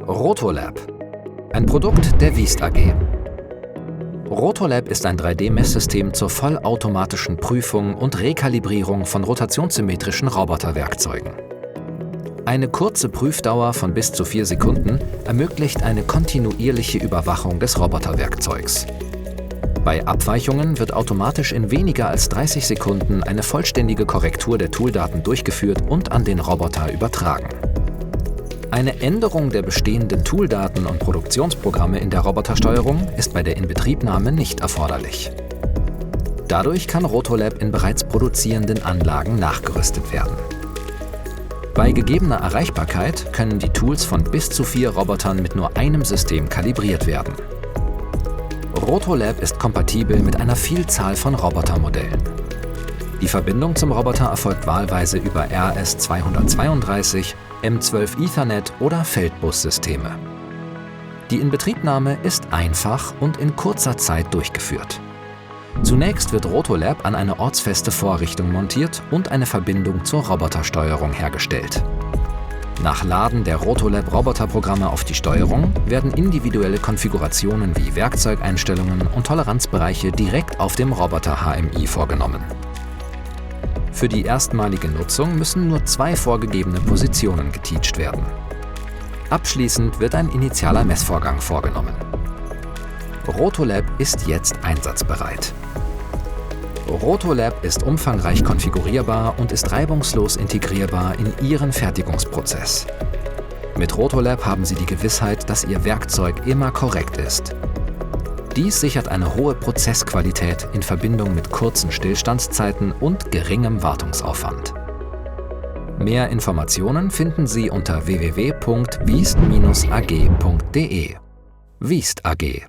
Rotolab, ein Produkt der Wiest AG. Rotolab ist ein 3D-Messsystem zur vollautomatischen Prüfung und Rekalibrierung von rotationssymmetrischen Roboterwerkzeugen. Eine kurze Prüfdauer von bis zu 4 Sekunden ermöglicht eine kontinuierliche Überwachung des Roboterwerkzeugs. Bei Abweichungen wird automatisch in weniger als 30 Sekunden eine vollständige Korrektur der Tooldaten durchgeführt und an den Roboter übertragen. Eine Änderung der bestehenden Tooldaten und Produktionsprogramme in der Robotersteuerung ist bei der Inbetriebnahme nicht erforderlich. Dadurch kann Rotolab in bereits produzierenden Anlagen nachgerüstet werden. Bei gegebener Erreichbarkeit können die Tools von bis zu 4 Robotern mit nur einem System kalibriert werden. Rotolab ist kompatibel mit einer Vielzahl von Robotermodellen. Die Verbindung zum Roboter erfolgt wahlweise über RS232, M12 Ethernet oder Feldbussysteme. Die Inbetriebnahme ist einfach und in kurzer Zeit durchgeführt. Zunächst wird Rotolab an eine ortsfeste Vorrichtung montiert und eine Verbindung zur Robotersteuerung hergestellt. Nach Laden der Rotolab-Roboterprogramme auf die Steuerung werden individuelle Konfigurationen wie Werkzeugeinstellungen und Toleranzbereiche direkt auf dem Roboter-HMI vorgenommen. Für die erstmalige Nutzung müssen nur 2 vorgegebene Positionen geteacht werden. Abschließend wird ein initialer Messvorgang vorgenommen. Rotolab ist jetzt einsatzbereit. Rotolab ist umfangreich konfigurierbar und ist reibungslos integrierbar in Ihren Fertigungsprozess. Mit Rotolab haben Sie die Gewissheit, dass Ihr Werkzeug immer korrekt ist. Dies sichert eine hohe Prozessqualität in Verbindung mit kurzen Stillstandszeiten und geringem Wartungsaufwand. Mehr Informationen finden Sie unter www.wiest-ag.de. Wiest AG